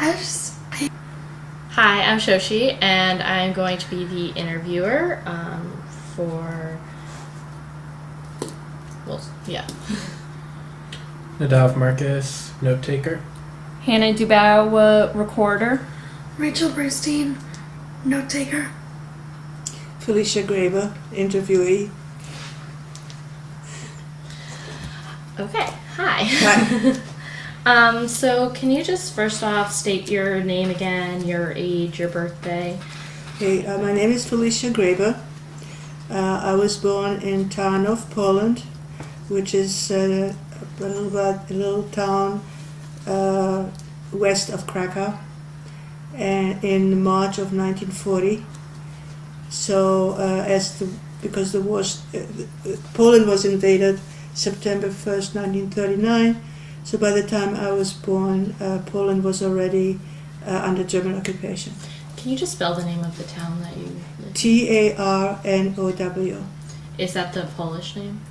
Hi, I'm Shoshi, and I'm going to be the interviewer Nadav Marcus, note taker. Hannah Dubow, recorder. Rachel Bernstein, note taker. Felicia Graber, interviewee. Okay, hi. Hi. So can you just first off state your name again, your age, your birthday? Okay, my name is Felicia Graber. I was born in Tarnów, Poland, which is a little town west of Krakow, and in March of 1940. So, because the war, Poland was invaded September 1st, 1939. So by the time I was born, Poland was already under German occupation. Can you just spell the name of the town that you live in? Tarnow. Is that the Polish name?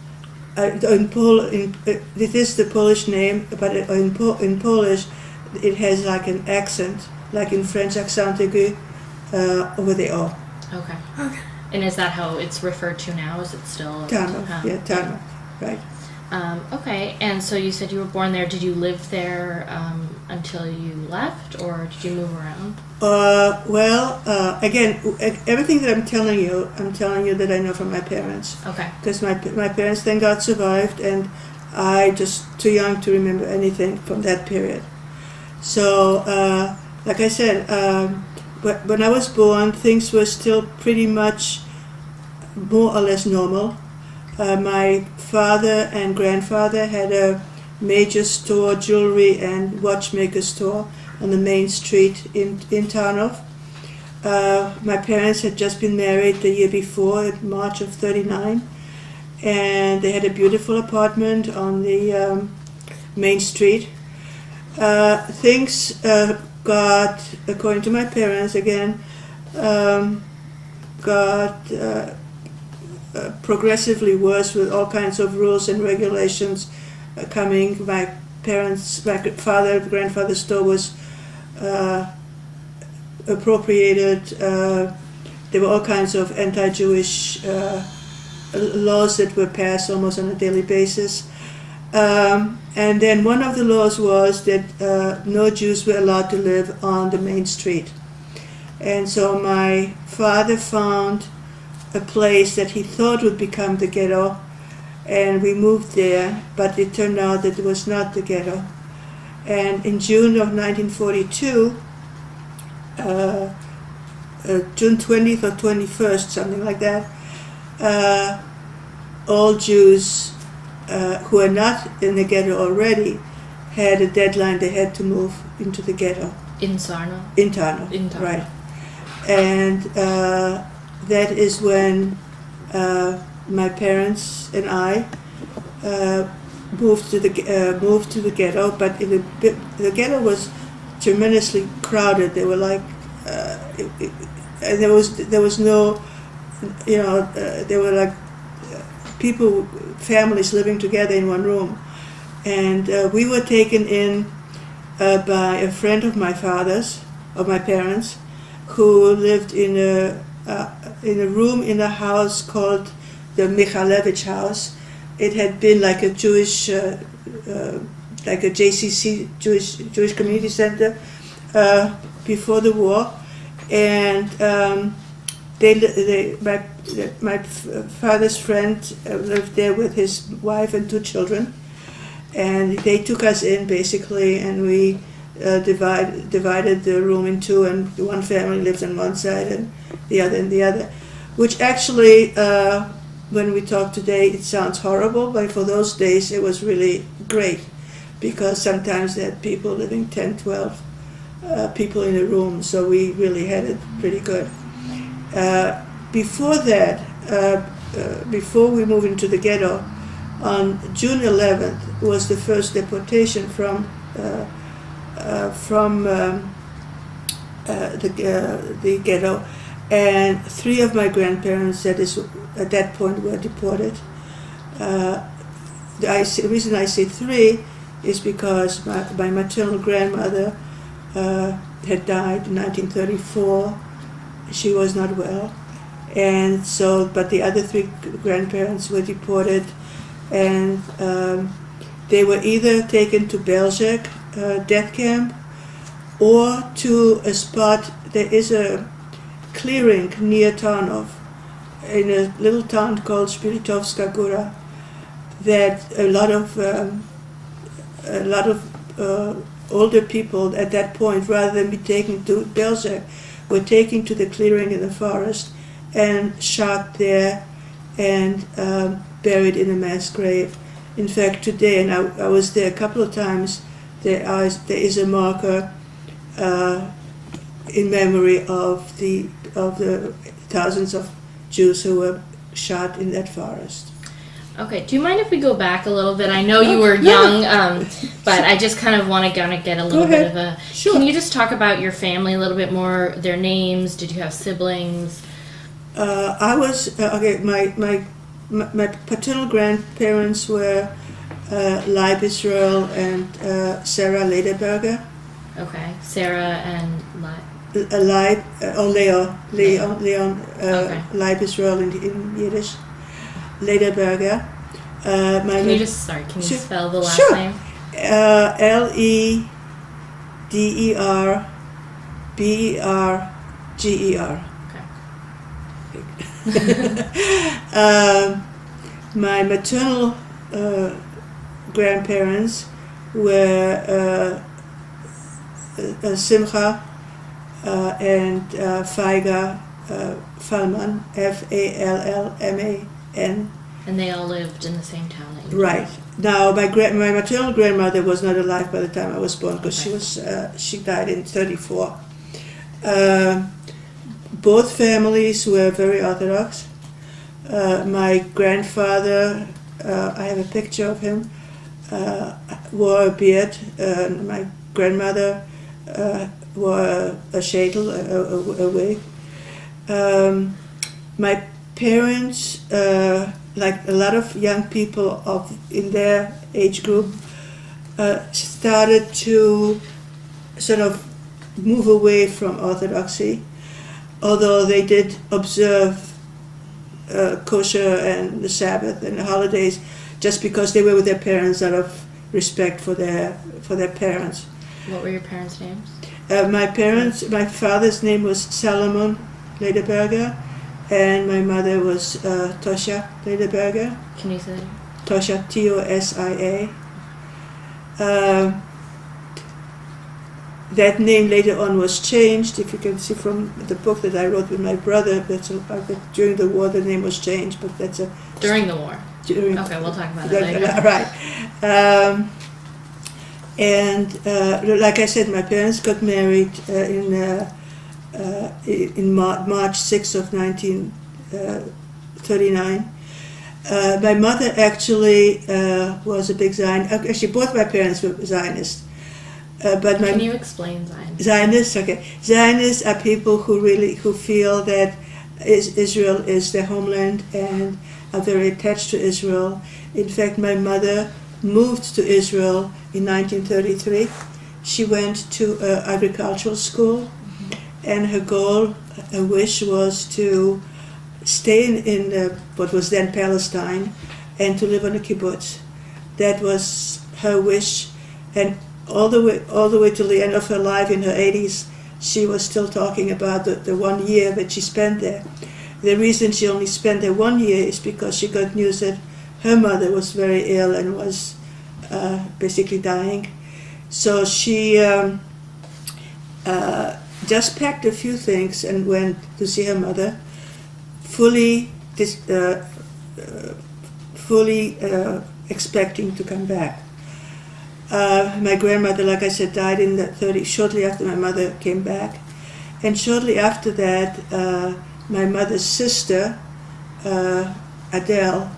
It is the Polish name, but in Polish, it has like an accent, like in French, accent aigu over the O. Okay. And is that how it's referred to now? Is it still Tarnow, yeah, Tarnow, right. Okay, and so you said you were born there. Did you live there until you left, or did you move around? Again, everything that I'm telling you that I know from my parents. Okay. Because my parents, thank God, survived, and I just too young to remember anything from that period. So, like I said, when I was born, things were still pretty much more or less normal. My father and grandfather had a major store, jewelry and watchmaker store on the main street in Tarnów. My parents had just been married the year before, in March of 1939, and they had a beautiful apartment on the main street. Things got, according to my parents again, progressively worse with all kinds of rules and regulations coming. My father, grandfather's store was appropriated. There were all kinds of anti-Jewish laws that were passed almost on a daily basis. And then one of the laws was that no Jews were allowed to live on the main street. And so my father found a place that he thought would become the ghetto, and we moved there, but it turned out that it was not the ghetto. And in June of 1942, June 20th or 21st, something like that, all Jews who are not in the ghetto already had a deadline. They had to move into the ghetto. In Tarnow? In Tarnow, right. And that is when my parents and I moved to the ghetto. But the ghetto was tremendously crowded. They were like, and there was no, there were like families living together in one room, and we were taken in by a friend of my parents, who lived in a room in a house called the Michalewicz house. It had been like a Jewish, like a JCC, Jewish Community Center, before the war, and my father's friend lived there with his wife and 2 children, and they took us in basically, and we divided the room in 2, and one family lived on one side and the other in the other, which actually, when we talk today, it sounds horrible, but for those days it was really great, because sometimes they had people living 10, 12 people in a room, so we really had it pretty good. Before that, before we moved into the ghetto, on June 11th was the first deportation from the ghetto, and 3 of my grandparents at that point were deported. The reason I say 3 is because my maternal grandmother had died in 1934. She was not well. And so, but the other three grandparents were deported, and they were either taken to Belzec death camp or to a spot. There is a clearing near Tarnov, in a little town called Spiritowska Góra, that a lot of older people at that point, rather than be taken to Belzec, were taken to the clearing in the forest and shot there and buried in a mass grave. In fact, today, and I was there a couple of times, there is a marker in memory of the thousands of Jews who were shot in that forest. Okay, do you mind if we go back a little bit? I know you were young, but I just kind of want to get a little bit of a... Sure. Can you just talk about your family a little bit more, their names? Did you have siblings? I was my paternal grandparents were Leib Israel and Sarah Lederberger. Okay, Sarah and Leib or Leon Okay. Leib Israel in Yiddish. Lederberger. Can you Sure. spell the last Sure. name? Lederberger. My maternal grandparents were Simcha and Feiga Fallman, Fallman. And they all lived in the same town that you Right. Now, my maternal grandmother was not alive by the time I was born, because she died in 1934. Both families were very Orthodox. My grandfather, I have a picture of him, wore a beard. My grandmother wore a sheitel, a wig. My parents, like a lot of young people in their age group, started to sort of move away from Orthodoxy, although they did observe kosher and the Sabbath and the holidays, just because they were with their parents out of respect for their parents. What were your parents' names? My father's name was Salomon Lederberger, and my mother was Tosha Lederberger. Can you say that? Tosha, Tosia. That name later on was changed. If you can see from the book that I wrote with my brother, during the war the name was changed, but that's a... During the war. During, Okay, we'll talk about that later. Right. Like I said, my parents got married in March 6th of 1939. My mother actually was a big Zionist. Actually, both my parents were Zionists. Can you explain Zionism? Zionists, okay. Zionists are people who feel that Israel is their homeland and are very attached to Israel. In fact, my mother moved to Israel in 1933. She went to agricultural school, and her goal, her wish, was to stay in what was then Palestine and to live on a kibbutz. That was her wish, and all the way till the end of her life, in her 80s, she was still talking about the 1 year that she spent there. The reason she only spent there 1 year is because she got news that her mother was very ill and was basically dying. So she just packed a few things and went to see her mother, fully expecting to come back. My grandmother, like I said, died in the 30s, shortly after my mother came back. And shortly after that, my mother's sister, Adele,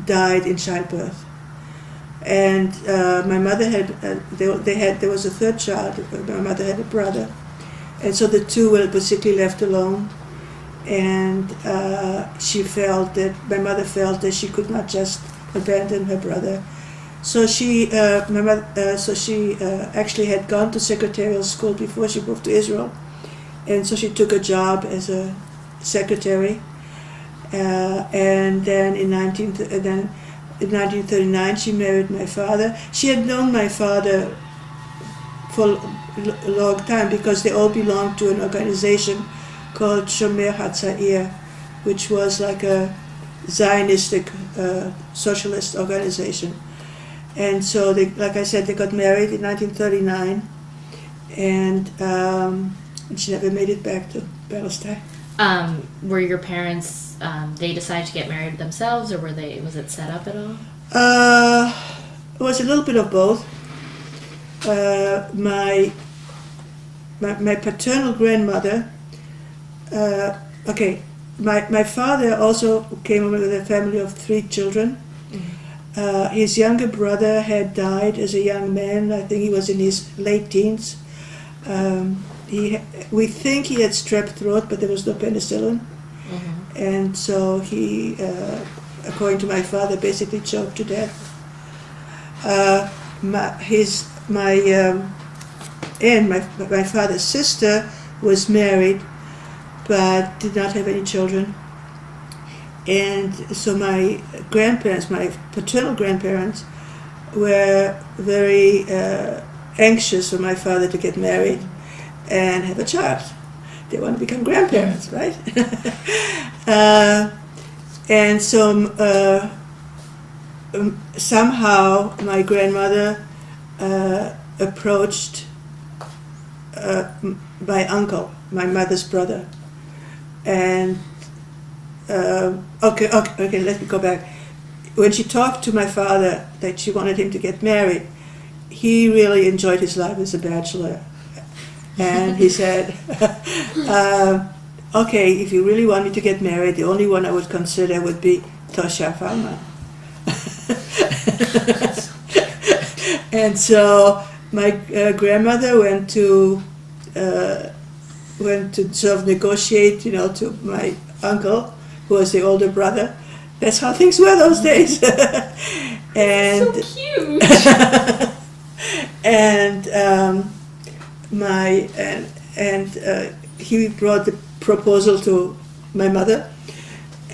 died in childbirth. And my mother there was a third child. My mother had a brother. And so the two were basically left alone. And my mother felt that she could not just abandon her brother. So she actually had gone to secretarial school before she moved to Israel, and so she took a job as a secretary. And then in 1939 she married my father. She had known my father for a long time because they all belonged to an organization called Shomer HaTzair, which was like a Zionistic socialist organization. And so, like I said, they got married in 1939, and she never made it back to Palestine. Were your parents, they decided to get married themselves, or was it set up at all? It was a little bit of both. My paternal grandmother, my father also came over with a family of 3 children. Mm-hmm. His younger brother had died as a young man. I think he was in his late teens. We think he had strep throat, but there was no penicillin. Mm-hmm. And so he, according to my father, basically choked to death. My father's sister was married, but did not have any children. And so my grandparents, my paternal grandparents, were very anxious for my father to get married and have a child. They want to become grandparents, right? And so somehow my grandmother approached my uncle, my mother's brother, and okay, let me go back. When she talked to my father that she wanted him to get married, he really enjoyed his life as a bachelor. And he said, okay, if you really want me to get married, the only one I would consider would be Tosha Farman. And so my grandmother went to sort of negotiate, to my uncle, who was the older brother. That's how things were those days. And so cute. and he brought the proposal to my mother,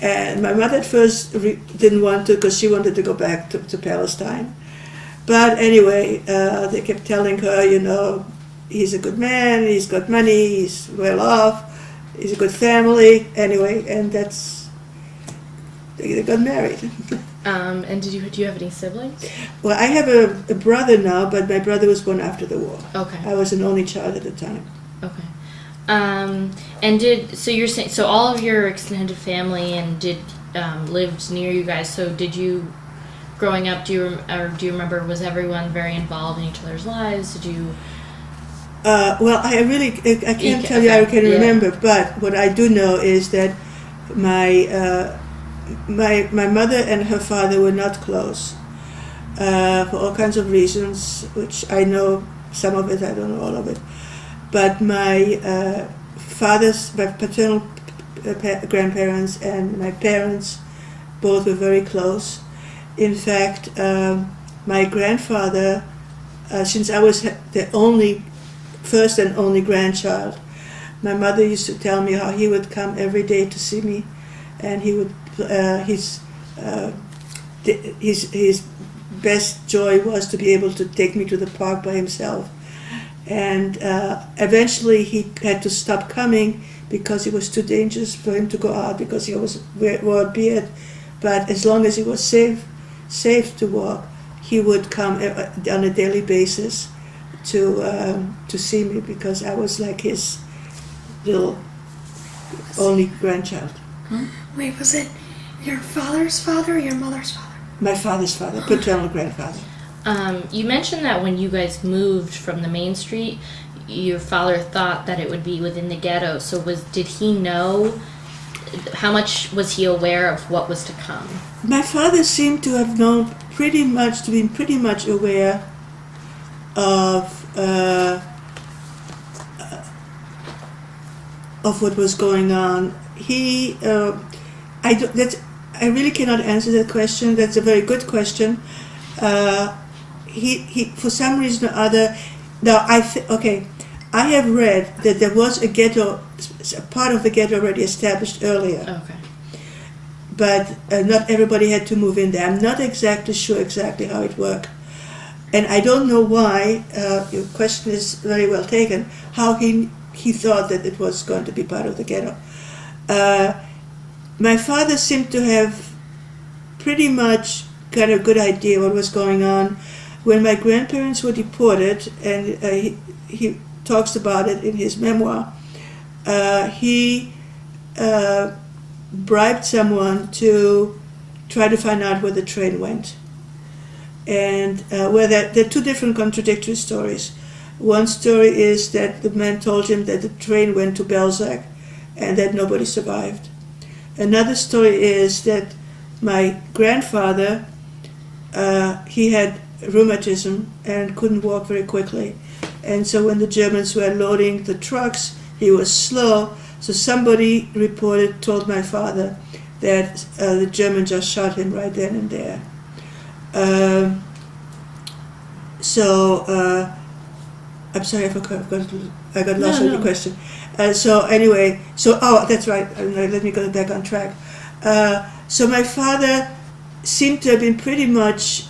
and my mother at first didn't want to because she wanted to go back to Palestine. But anyway, they kept telling her, he's a good man, he's got money, he's well off, he's a good family. Anyway, and they got married. And do you have any siblings? Well, I have a brother now, but my brother was born after the war. Okay. I was an only child at the time. Okay. So you're saying, so all of your extended family lived near you guys. So did you, growing up, do you remember, was everyone very involved in each other's lives? Did you? Well, I can't tell you I can remember, but what I do know is that my mother and her father were not close for all kinds of reasons, which I know some of it, I don't know all of it. But my paternal grandparents and my parents both were very close. In fact, my grandfather, since I was the first and only grandchild, my mother used to tell me how he would come every day to see me, and he would his best joy was to be able to take me to the park by himself. And eventually he had to stop coming because it was too dangerous for him to go out because he wore a beard. But as long as he was safe to walk, he would come on a daily basis to see me because I was like his little only grandchild. Wait, was it your father's father or your mother's father? My father's father, paternal grandfather. You mentioned that when you guys moved from the main street, your father thought that it would be within the ghetto. So did he know? How much was he aware of what was to come? My father seemed to have known pretty much aware of what was going on. I really cannot answer that question. That's a very good question. he for some reason or other. Now I have read that there was a ghetto, a part of the ghetto already established earlier, Okay. but not everybody had to move in there. I'm not exactly sure exactly how it worked, and I don't know why. Your question is very well taken. How he thought that it was going to be part of the ghetto. My father seemed to have pretty much got a good idea what was going on. When my grandparents were deported, and he talks about it in his memoir, he bribed someone to try to find out where the train went. And where there are two different contradictory stories. One story is that the man told him that the train went to Belzec and that nobody survived. Another story is that my grandfather, he had rheumatism and couldn't walk very quickly. And so when the Germans were loading the trucks, he was slow. So somebody told my father that the German just shot him right then and there. I'm sorry, I got lost in the question. That's right. Let me go back on track. So my father seemed to have been pretty much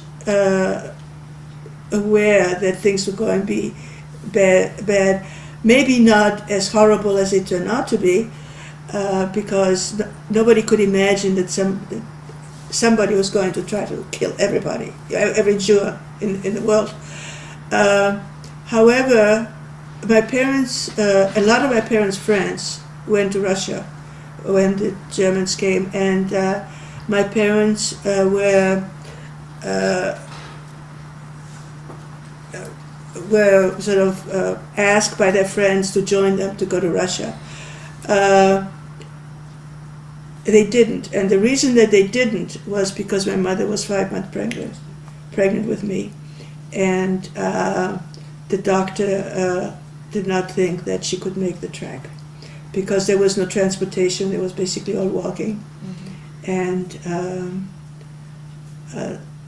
aware that things were going to be bad. Maybe not as horrible as it turned out to be, because nobody could imagine that somebody was going to try to kill everybody, every Jew in the world. However, my parents, a lot of my parents' friends went to Russia when the Germans came, and my parents were sort of asked by their friends to join them to go to Russia. They didn't, and the reason that they didn't was because my mother was 5 months pregnant with me, and the doctor did not think that she could make the trek because there was no transportation. It was basically all walking. Mm-hmm. And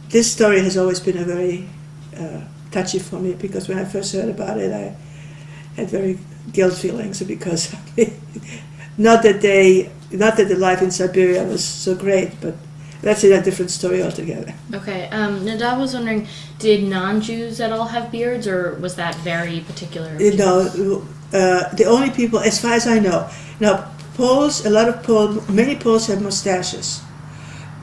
this story has always been a very touchy for me, because when I first heard about it, I had very guilt feelings, because not that the life in Siberia was so great, but that's a different story altogether. Okay. Nadav was wondering, did non-Jews at all have beards, or was that very particular? No, the only people, as far as I know, now Poles, many Poles have mustaches,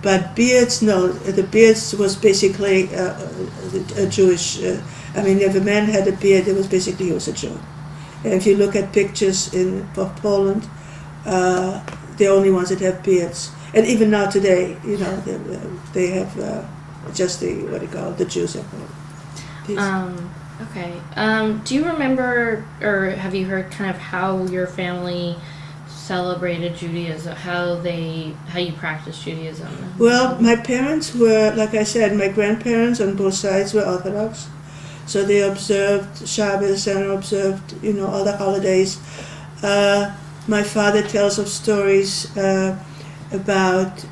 but beards, no. The beards was basically a Jewish. If a man had a beard, it was basically he was a Jew. And if you look at pictures of Poland, the only ones that have beards. And even now today, they have just the Jews have beards. Okay. Do you remember, or have you heard kind of how your family celebrated Judaism, how you practiced Judaism? Well, my parents were, like I said, my grandparents on both sides were Orthodox. So they observed Shabbos and observed, all the holidays. My father tells of stories about,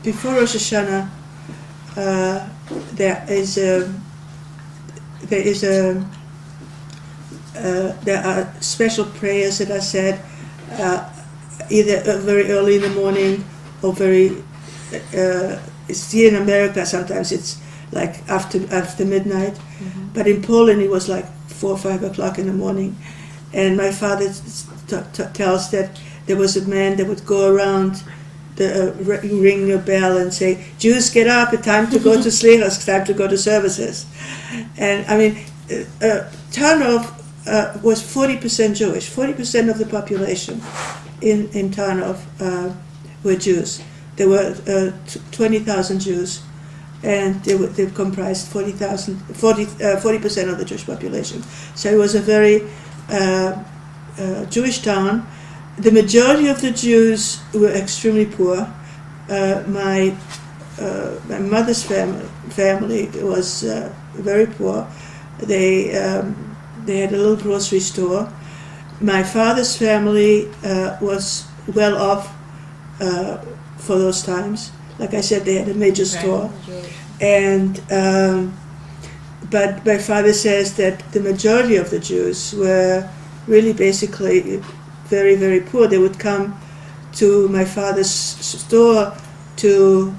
before Rosh Hashanah, there are special prayers that are said either very early in the morning or it's here in America sometimes it's like after midnight, mm-hmm. But in Poland it was like 4 or 5 o'clock in the morning, and my father tells that there was a man that would go around ring a bell and say, "Jews, get up! It's time to go to slichos. It's time to go to services." And Tarnov was 40% Jewish. 40% of the population in Tarnov were Jews. There were 20,000 Jews, and they comprised 40% of the Jewish population. So it was a very Jewish town. The majority of the Jews were extremely poor. My mother's family was very poor. They had a little grocery store. My father's family was well off for those times. Like I said, they had a major store. And but my father says that the majority of the Jews were really basically very, very poor. They would come to my father's store to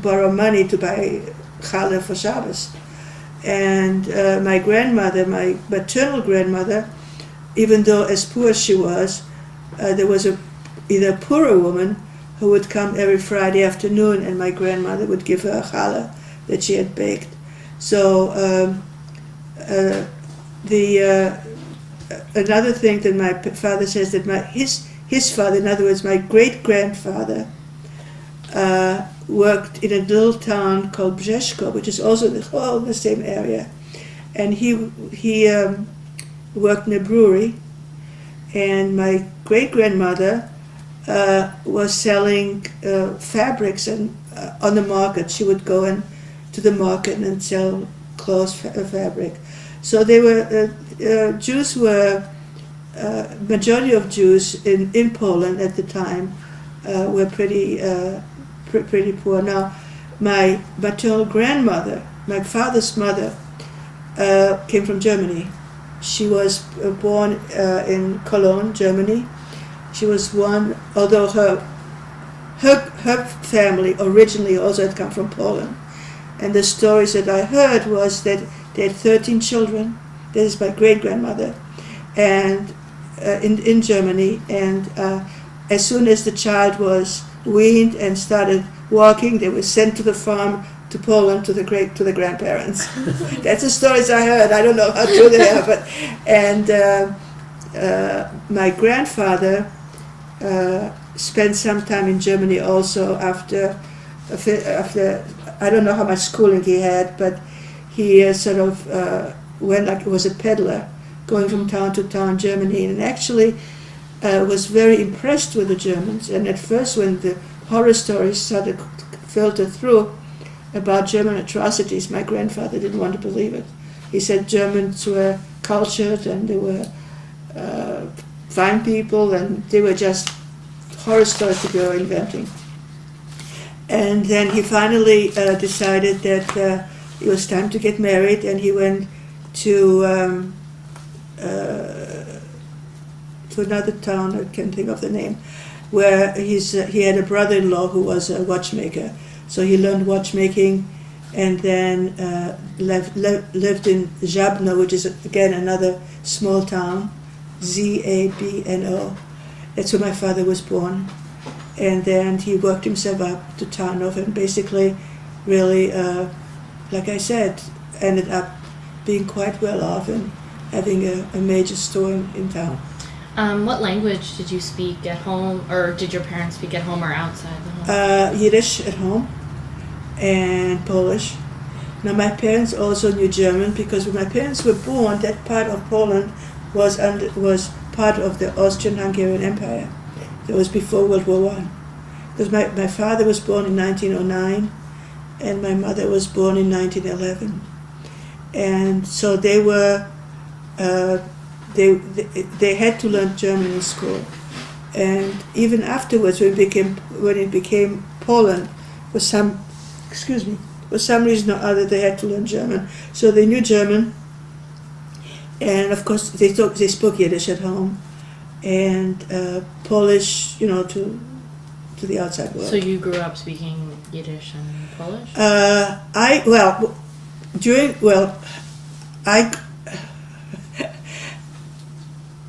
borrow money to buy challah for Shabbos. And my grandmother, my maternal grandmother, even though as poor as she was, there was either a poorer woman who would come every Friday afternoon, and my grandmother would give her a challah that she had baked. So another thing that my father says that his father, in other words, my great grandfather, worked in a little town called Brzesko, which is also the same area, and he worked in a brewery, and my great grandmother was selling fabrics and on the market. She would go to the market and sell clothes, fabric. So they were Jews were majority of Jews in Poland at the time were pretty poor. Now, my maternal grandmother, my father's mother, came from Germany. She was born in Cologne, Germany. She was one, although her family originally also had come from Poland. And the stories that I heard was that they had 13 children. This is my great-grandmother, and in Germany. And as soon as the child was weaned and started walking, they were sent to the farm to Poland to the grandparents. That's the stories I heard. I don't know how true they are, but my grandfather spent some time in Germany also after I don't know how much schooling he had, but he sort of went like he was a peddler, going from town to town in Germany, and actually was very impressed with the Germans. And at first, when the horror stories started to filter through about German atrocities, my grandfather didn't want to believe it. He said Germans were cultured and they were fine people, and they were just horror stories that they were inventing. And then he finally decided that it was time to get married, and he went to another town, I can't think of the name, where he had a brother-in-law who was a watchmaker. So he learned watchmaking, and then lived in Żabno, which is again another small town, Zabno. That's where my father was born. And then he worked himself up to Tarnów, and basically, really, like I said, ended up being quite well off and having a major store in town. What language did you speak at home, or did your parents speak at home or outside the home? Yiddish at home and Polish. Now my parents also knew German, because when my parents were born, that part of Poland was part of the Austrian-Hungarian Empire. It was before World War I. Because my father was born in 1909, and my mother was born in 1911. And so they were, they had to learn German in school. And even afterwards, when it became Poland, for some reason or other, they had to learn German. So they knew German, and of course they spoke Yiddish at home, and Polish, to the outside world. So you grew up speaking Yiddish and Polish?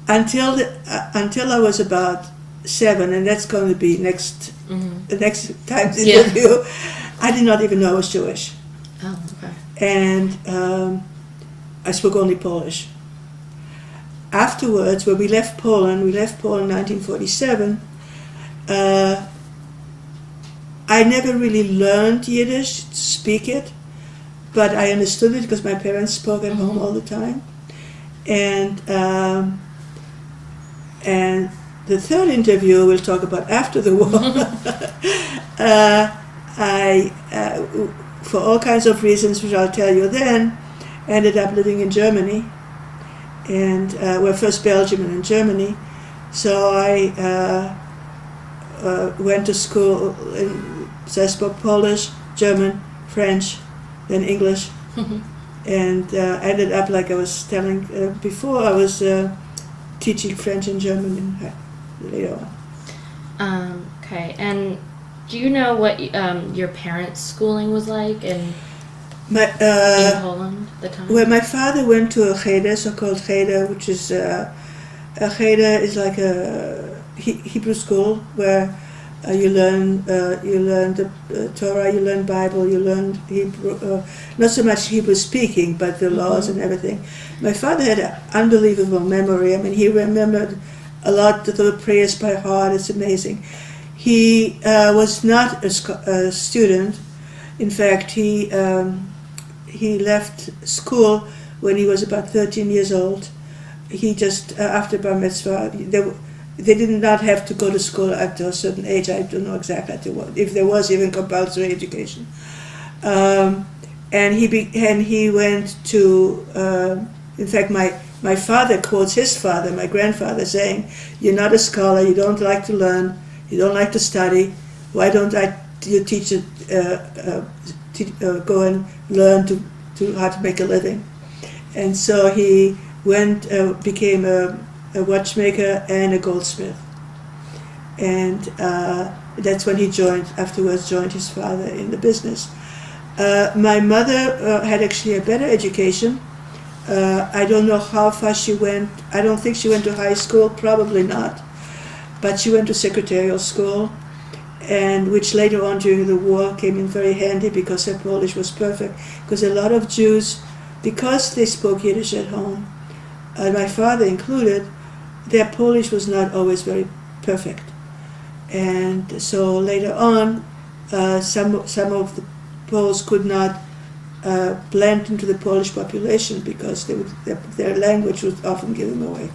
Until I was about 7, and that's going to be the next time's Yeah. interview, I did not even know I was Jewish. Oh, okay. And I spoke only Polish. Afterwards, when we left Poland in 1947, I never really learned Yiddish to speak it, but I understood it because my parents spoke at home all the time. And the third interview we'll talk about after the war. I, for all kinds of reasons, which I'll tell you then, ended up living in Germany, and first Belgium and then Germany. So I went to school, so I spoke Polish, German, French, then English, and ended up, like I was telling before, I was teaching French and German later on. Okay, and do you know what your parents' schooling was like in Poland at the time? Well, my father went to a cheder, so-called cheder, which is a cheder is like a Hebrew school where you learn the Torah, you learn Bible, you learn Hebrew, not so much Hebrew speaking, but the laws and everything. My father had an unbelievable memory. I mean, he remembered a lot of the prayers by heart. It's amazing. He was not a student. In fact, he left school when he was about 13 years old. He just, after Bar Mitzvah, they did not have to go to school at a certain age. I don't know exactly if there was even compulsory education. And he went to, in fact, my father quotes his father, my grandfather, saying, "You're not a scholar, you don't like to learn, you don't like to study. Why don't you teach go and learn to how to make a living?" And so he went, became a watchmaker and a goldsmith. And that's when he afterwards joined his father in the business. My mother had actually a better education. I don't know how far she went. I don't think she went to high school, probably not. But she went to secretarial school, and which later on during the war came in very handy because her Polish was perfect. Because a lot of Jews, because they spoke Yiddish at home, my father included, their Polish was not always very perfect. And so later on, some of the Poles could not blend into the Polish population because their language would often give them away.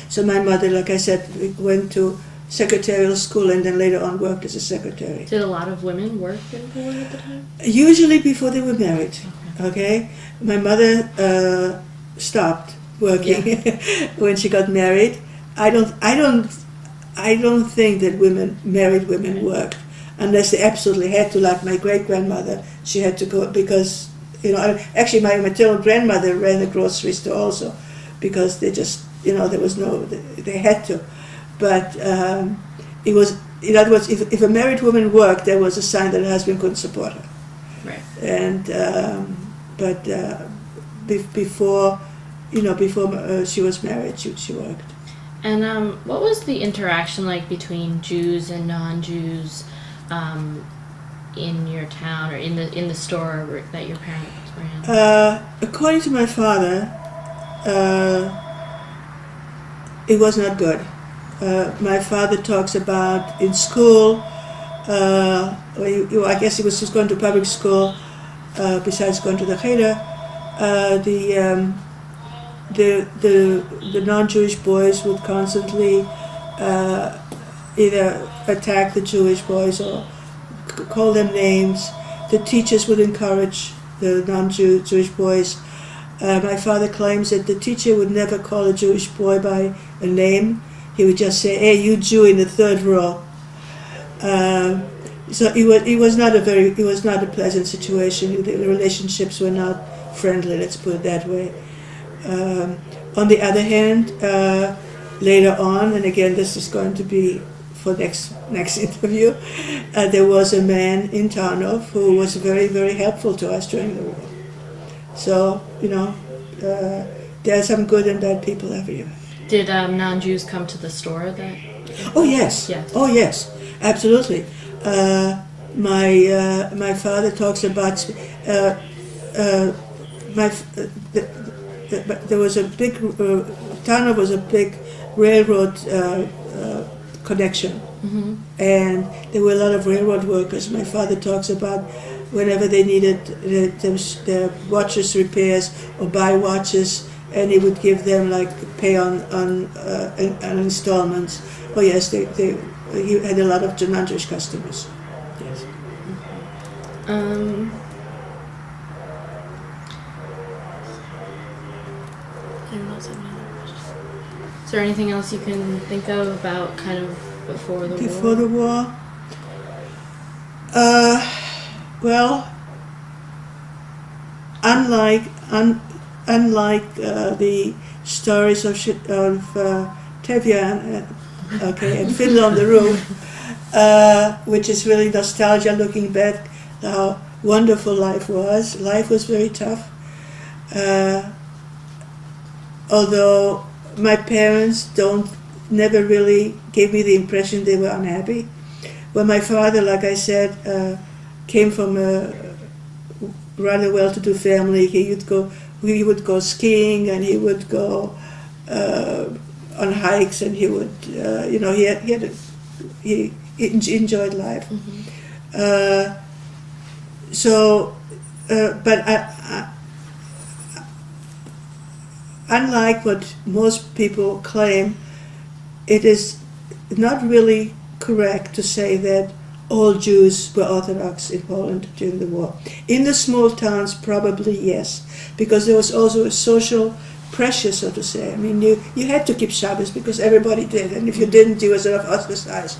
So my mother, like I said, went to secretarial school and then later on worked as a secretary. Did a lot of women work in Poland at the time? Usually before they were married. Okay, my mother stopped working when she got married. I don't think that married women worked unless they absolutely had to. Like my great grandmother, she had to go because actually my maternal grandmother ran a grocery store also because they just there was they had to. But it was, in other words, if a married woman worked, there was a sign that her husband couldn't support her. Right. And before she was married, she worked. And what was the interaction like between Jews and non-Jews in your town or in the store that your parents ran? According to my father, it was not good. My father talks about in school. I guess he was just going to public school. Besides going to the cheder, the non-Jewish boys would constantly either attack the Jewish boys or call them names. The teachers would encourage the non-Jewish boys. My father claims that the teacher would never call a Jewish boy by a name. He would just say, "Hey, you Jew in the third row." So it was not a pleasant situation. The relationships were not friendly. Let's put it that way. On the other hand, later on, and again, this is going to be for next interview. There was a man in Tarnov who was very, very helpful to us during the war. So there are some good and bad people everywhere. Did non-Jews come to the store that? Oh yes. Yes. Oh yes. Absolutely. My father talks about there was a big Tarnov was a big railroad connection, and there were a lot of railroad workers. My father talks about whenever they needed their watches repairs or buy watches, and he would give them pay on installments. Oh yes, he had a lot of non-Jewish customers. Yes. Is there anything else you can think of about kind of before the war? Before the war? Well, unlike the stories of Tevye and Fiddler on the Roof, which is really nostalgia looking back how wonderful life was. Life was very tough. Although my parents never really gave me the impression they were unhappy. Well, my father, like I said, came from a rather well-to-do family. He would go skiing, and he would go on hikes, and he would, he enjoyed life. Mm-hmm. But unlike what most people claim, it is not really correct to say that all Jews were Orthodox in Poland during the war. In the small towns, probably yes, because there was also a social pressure, so to say. I mean, you had to keep Shabbos because everybody did, and if you didn't, you were sort of ostracized.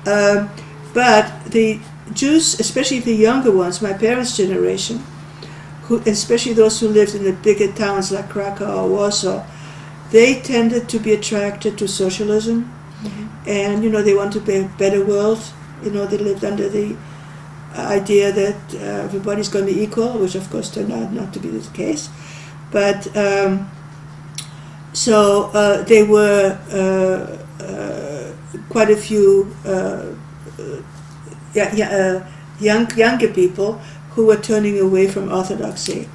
But the Jews, especially the younger ones, my parents' generation, especially those who lived in the bigger towns like Krakow or Warsaw, they tended to be attracted to socialism, and they wanted a better world. They lived under the idea that everybody's going to be equal, which of course turned out not to be the case. But there were quite a few younger people who were turning away from Orthodoxy.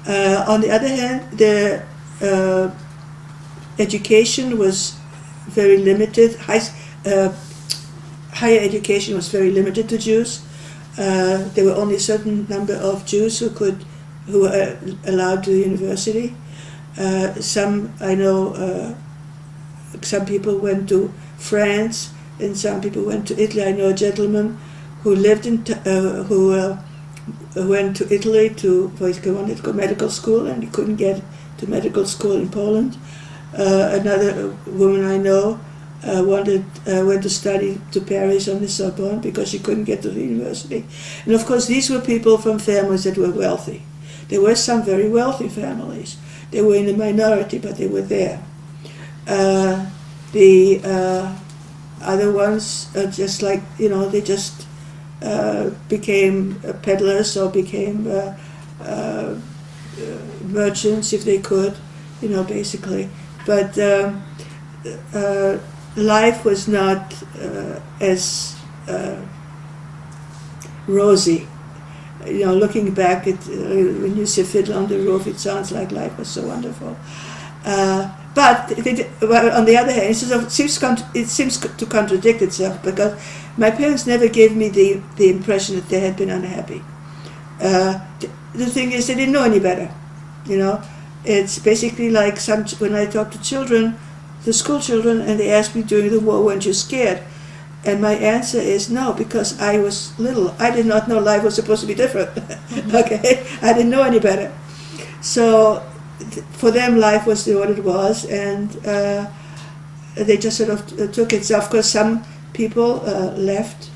On the other hand, their education was very limited. Higher education was very limited to Jews. There were only a certain number of Jews who were allowed to the university. Some people went to France, and some people went to Italy. I know a gentleman who lived who went to Italy he wanted to go medical school, and he couldn't get to medical school in Poland. Another woman I know went to study to Paris on the Sorbonne because she couldn't get to the university. And of course, these were people from families that were wealthy. There were some very wealthy families. They were in the minority, but they were there. The other ones, just like, they just became peddlers or became merchants if they could, basically. But life was not as rosy. Looking back at when you see Fiddler on the Roof, it sounds like life was so wonderful. But on the other hand, it seems to contradict itself, because my parents never gave me the impression that they had been unhappy. The thing is, they didn't know any better. It's basically like when I talk to children, the school children, and they ask me during the war, weren't you scared? And my answer is no, because I was little. I did not know life was supposed to be different. Okay, I didn't know any better. So for them, life was what it was, and they just sort of took it. So of course, some people left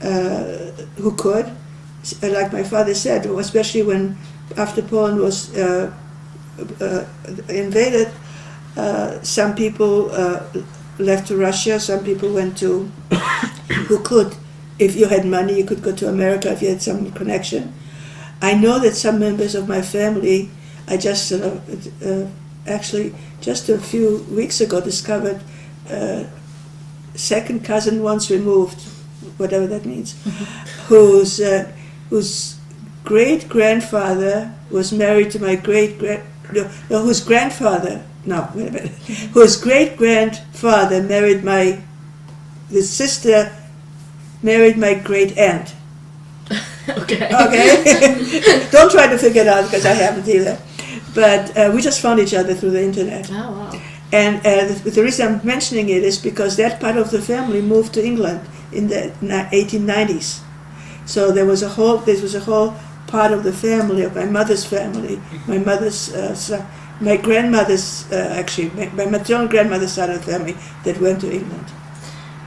who could, like my father said, especially when after Poland was invaded. Some people left to Russia. Some people went to, who could, if you had money, you could go to America if you had some connection. I know that some members of my family, I just actually just a few weeks ago discovered second cousin once removed, whatever that means, whose great grandfather was married to my whose grandfather. No, wait a minute. Whose great-grandfather the sister married my great-aunt. Okay. Don't try to figure it out, because I haven't either. But we just found each other through the internet. Oh, wow. And the reason I'm mentioning it is because that part of the family moved to England in the 1890s. So there was a whole part of the family, of my mother's family, my mother's my grandmother's, my maternal grandmother's side of the family that went to England.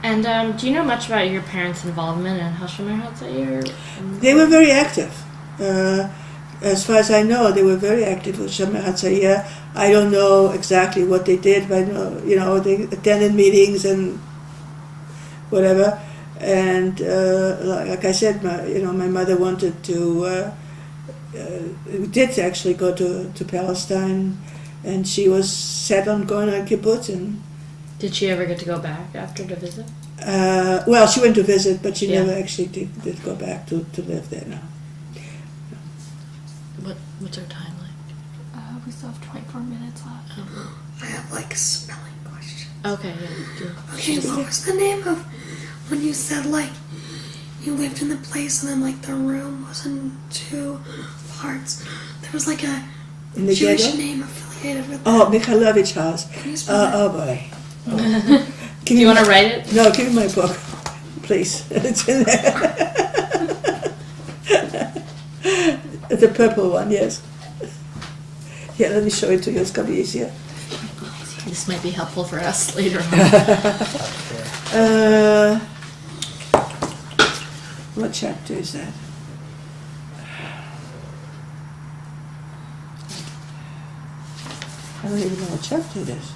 And do you know much about your parents' involvement in Hashomer Hatzair? They were very active. As far as I know, they were very active with Shomer Hatzair. I don't know exactly what they did, but I know, they attended meetings and whatever. And like I said, my mother wanted to. We did actually go to Palestine, and she was set on going to kibbutz. And Did she ever get to go back after to visit? well, she went to visit, but she Yeah. never actually did go back to live there now. What's our time like? We still have 24 minutes left. I have like a smelling question. Okay, yeah. Okay, what was the name of when you said like you lived in the place and then like the room was in two parts? There was like a In the Jewish ghetto? name affiliated with Oh, Mikhailovich house. Can you spell that? Oh boy. Do you want to write it? No, give me my book, please. It's in there. The purple one, yes. Yeah, let me show it to you. It's gonna be easier. This might be helpful for us later on. What chapter is that? I don't even know what chapter it is.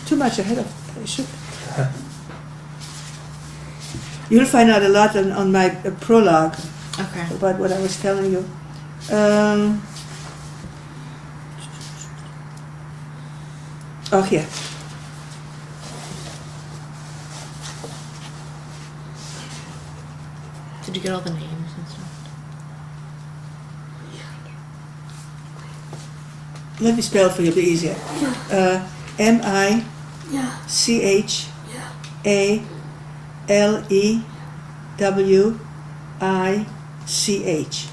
Too much ahead of. I should. You'll find out a lot on my prologue Okay. about what I was telling you. Oh, here. Did you get all the names and stuff? Let me spell it for you, it'll be easier. M-I-C-H-A-L-E-W-I-C-H. Yeah.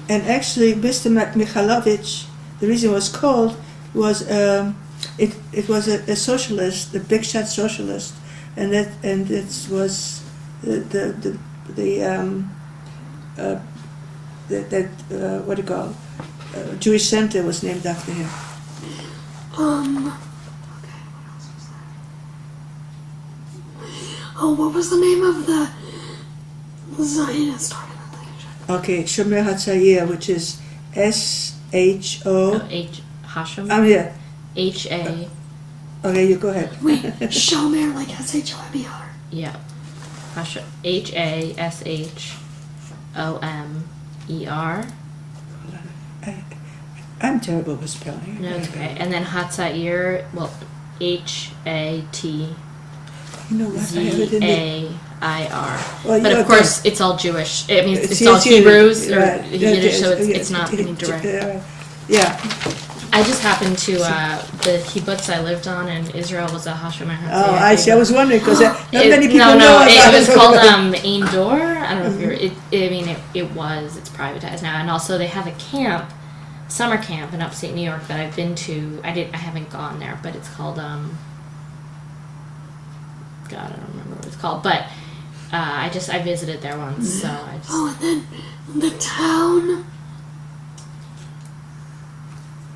And actually, Mr. Mikhailovich, the reason it was called was it was a socialist, a big shot socialist, and it was the what do you call Jewish Center was named after him. Okay, what else was that? Oh, what was the name of the Zionist organization? Okay, Shomer Hatzair, which is S-H-O. Hashem. I'm here. H-A. Okay, you go ahead. Wait, Shomer, like S-H-O-M-E-R. Yeah. Hashem. H-A-S-H-O-M-E-R. I'm terrible with spelling. No, it's okay. And then Hatzair, well, H-A-T-Z-A-I-R. You know what? I have it in the. Well, But you- of course, it's all Jewish. I mean, it's It's all Yiddish, Hebrews or right. Yiddish, so Yes, it's not direct. Yeah. I just happened to, the kibbutz I lived on in Israel was a Hashomer Hatzair. Oh, I see. I was wondering because not many people no, know about it was called Ein Dor. I don't know if you're. It's privatized now, and also they have a camp, summer camp in upstate New York that I've been to. I haven't gone there, but it's called God, I don't remember what it's called, but I visited there once, so I just. Oh, and then the town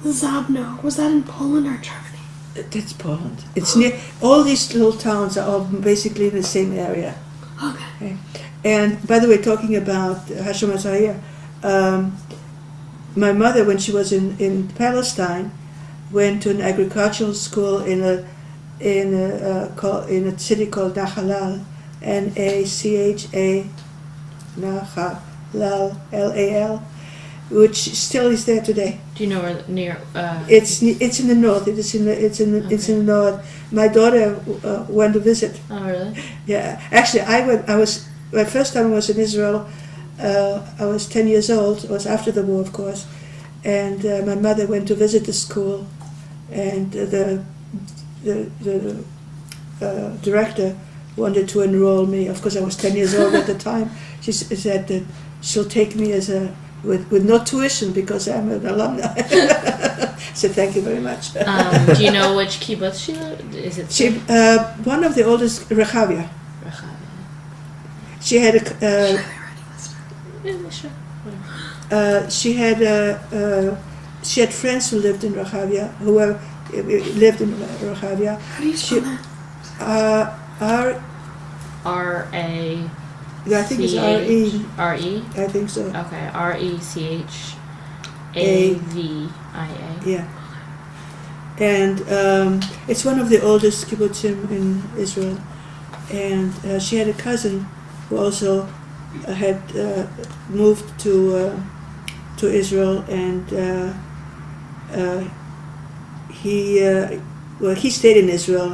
Zabno, was that in Poland or Germany? That's Poland. It's near. All these little towns are all basically in the same area. Okay. And by the way, talking about Hashem Hatzair, my mother, when she was in Palestine, went to an agricultural school in a city called Nachalal, N-A-C-H-A, Nachalal, L-A-L, which still is there today. Do you know where near? It's in the north. It's in the north. My daughter went to visit. Oh, really? Yeah, actually, my first time I was in Israel. I was 10 years old. It was after the war, of course, and my mother went to visit the school, and the director wanted to enroll me. Of course, I was 10 years old at the time. She said that she'll take me with no tuition because I'm an alumni. I said thank you very much. Do you know which kibbutz she lived? Is it? One of the oldest, Rehavia. Rechav. She had Yeah, sure. she had friends who lived in Rehavia who were lived in Rojavia. How do you spell that? R, R-A... I think it's R-E. R-E? I think so. Okay, R-E-C-H-A-V-I-A. Yeah. And it's one of the oldest kibbutzim in Israel. And she had a cousin who also had moved to Israel, and he stayed in Israel.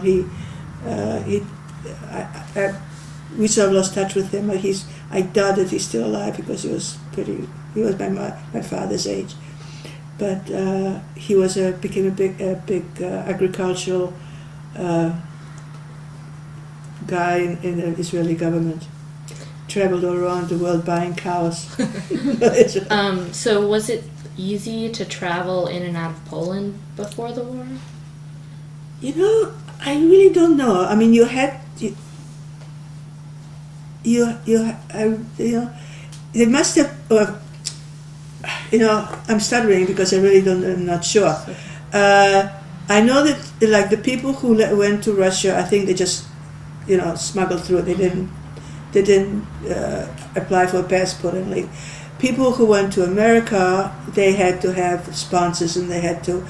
We sort of lost touch with him. I doubt that he's still alive because he was my father's age. But he became a big agricultural guy in the Israeli government. Traveled all around the world buying cows. So was it easy to travel in and out of Poland before the war? I really don't know. I mean, they must have. I'm stuttering because I'm not sure. I know that like the people who went to Russia, I think they just, smuggled through. They didn't apply for a passport and leave. People who went to America, they had to have sponsors, and they had to.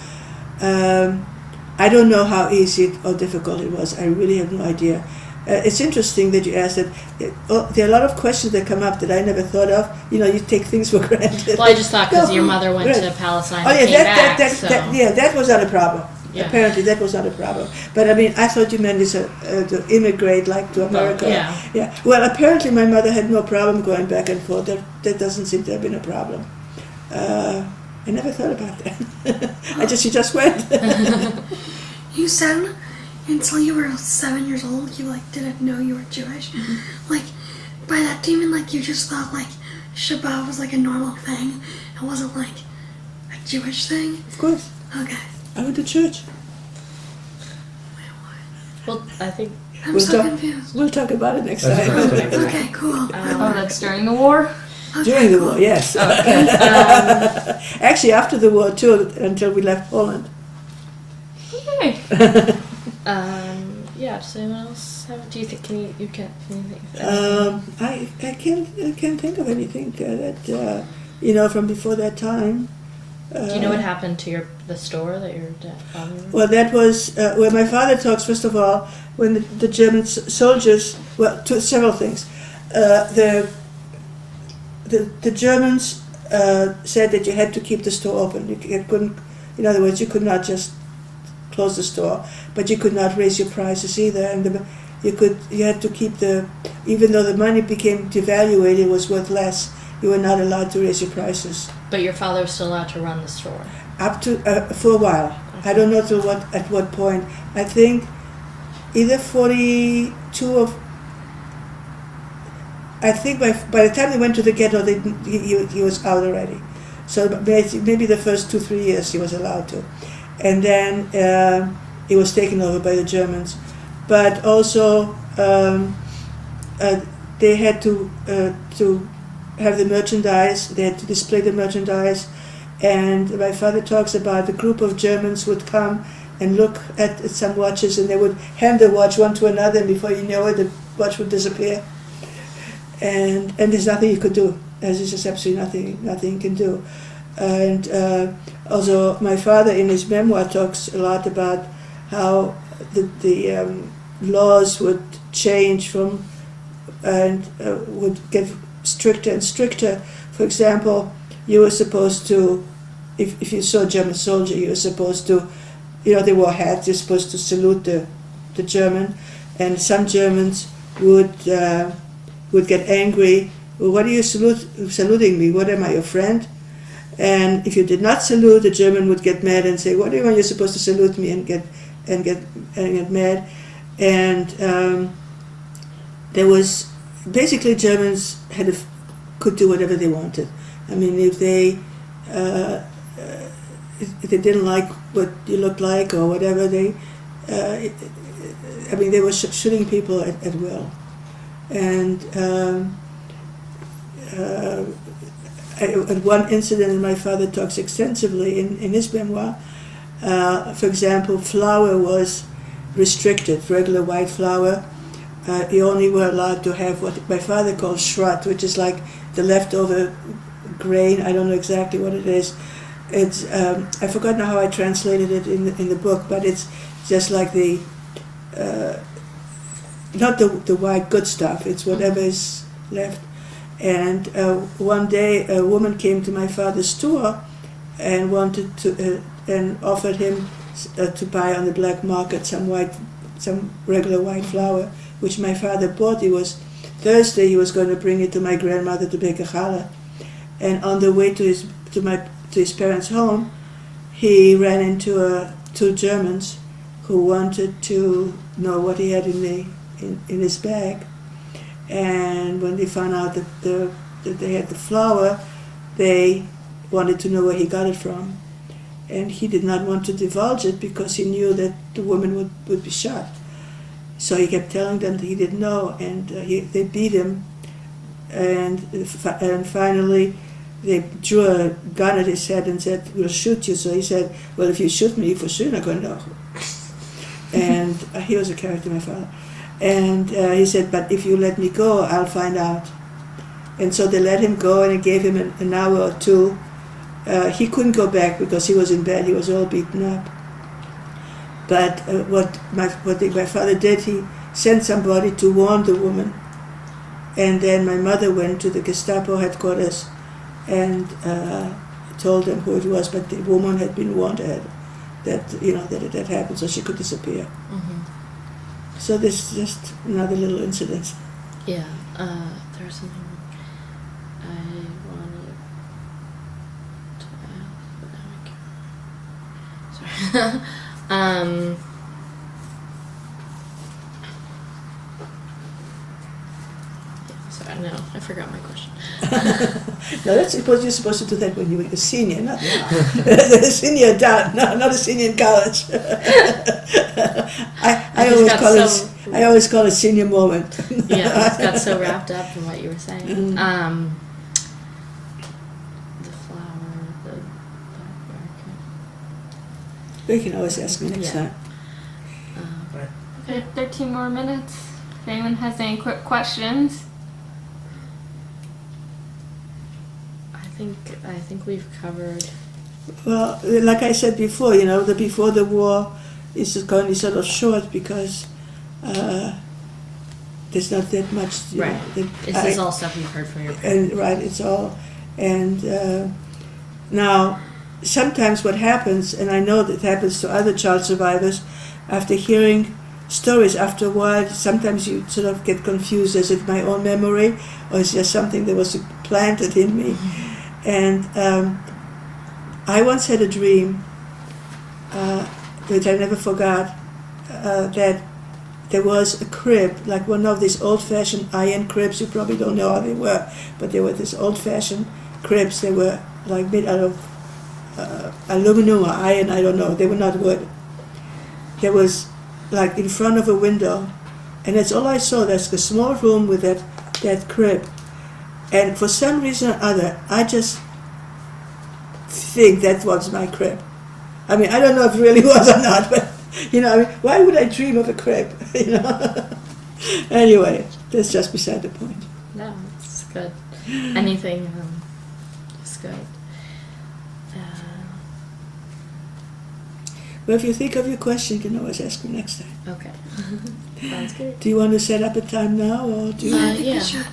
I don't know how easy or difficult it was. I really have no idea. It's interesting that you asked that. There are a lot of questions that come up that I never thought of. You take things for granted. Well, I just thought because your mother went to Palestine and came back. That was not a problem. Yeah. Apparently, that was not a problem. But I mean, I thought you meant to immigrate, like to America. Yeah. Well, apparently, my mother had no problem going back and forth. That doesn't seem to have been a problem. I never thought about that. She just went. You said until you were 7 years old, you didn't know you were Jewish. By that, do you mean you just thought Shabbat was a normal thing? It wasn't a Jewish thing? Of course. Okay. I went to church. Well, I think... I'm so confused. We'll talk about it next time. Okay, cool. That's during the war? Okay, During the cool. war, yes. Okay. Actually, after the war too, until we left Poland. Okay. Does anyone else have... Do you think... Can you think of anything? I can't think of anything that from before that time. Do you know what happened to the store that your father ran? Well, that was where my father talks. First of all, when the German soldiers, several things. The Germans said that you had to keep the store open. You couldn't, in other words, you could not just close the store, but you could not raise your prices either. And you had to keep even though the money became devalued, it was worth less. You were not allowed to raise your prices. But your father was still allowed to run the store? Up to, for a while. Okay. I don't know at what point. I think either 42 or... I think by the time they went to the ghetto, he was out already. So maybe the first 2-3 years he was allowed to. And then he was taken over by the Germans. But also they had to have the merchandise, they had to display the merchandise, and my father talks about the group of Germans would come and look at some watches, and they would hand the watch one to another, and before you know it, the watch would disappear. And there's nothing you could do. There's just absolutely nothing you can do. And also my father in his memoir talks a lot about how the laws would change and would get stricter and stricter. For example, you were supposed to, if you saw a German soldier, you were supposed to, they wore hats, you're supposed to salute the German, and some Germans would get angry. Well, what are you saluting me? What am I, your friend? And if you did not salute, the German would get mad and say, "What do you want? You're supposed to salute me," and get mad. And there was basically Germans could do whatever they wanted. I mean, if they didn't like what you looked like or whatever, they were shooting people at will. And at one incident, my father talks extensively in his memoir, For example, flour was restricted, regular white flour. You only were allowed to have what my father called shrut, which is like the leftover grain. I don't know exactly what it is. It's I forgot now how I translated it in the book, but it's just like the not the white good stuff. It's whatever is left. And one day a woman came to my father's store and wanted to and offered him to buy on the black market some regular white flour, which my father bought. It was Thursday. He was going to bring it to my grandmother to bake a challah, and on the way to his parents' home, he ran into two Germans who wanted to know what he had in his bag. And when they found out that they had the flour, they wanted to know where he got it from. And he did not want to divulge it because he knew that the woman would be shot. So he kept telling them that he didn't know, and they beat him. And finally, they drew a gun at his head and said, "We'll shoot you." So he said, "Well, if you shoot me, for sure you're not going to know." And he was a character, my father. And he said, "But if you let me go, I'll find out." And so they let him go, and it gave him an hour or two. He couldn't go back because he was in bed. He was all beaten up. But what my father did, he sent somebody to warn the woman. And then my mother went to the Gestapo headquarters and told them who it was. But the woman had been warned ahead that it had happened, so she could disappear. Mm-hmm. So this is just another little incident. Yeah, there's something I wanted to ask, but now I can't. Sorry. Sorry, no, I forgot my question. No, you're supposed to do that when you were a senior, not now. A senior adult, not a senior in college. I always call it senior moment. Yeah, I just got so wrapped up in what you were saying. Mm. The flower, the blackberry. You can always ask me next time. We have 13 more minutes. If anyone has any quick questions. I think we've covered. Well, like I said before, the before the war is going to be sort of short because there's not that much. Right. This is all stuff you've heard from your parents. And right, it's all. And now, sometimes what happens, and I know that happens to other child survivors, after hearing stories after a while, sometimes you sort of get confused. Is it my own memory, or is it just something that was planted in me? Mm-hmm. And I once had a dream, which I never forgot, that there was a crib, like one of these old-fashioned iron cribs. You probably don't know how they were, but they were these old-fashioned cribs. They were like made out of aluminum or iron, I don't know. They were not wood. There was like in front of a window, and that's all I saw. There's a small room with that crib. And for some reason or other, I just think that was my crib. I mean, I don't know if it really was or not, but, why would I dream of a crib, Anyway, that's just beside the point. No, it's good. Anything is good. Well, if you think of your question, you can always ask me next time. Okay. Sounds good. Do you want to set up a time now, or do you? I think we Yeah. should.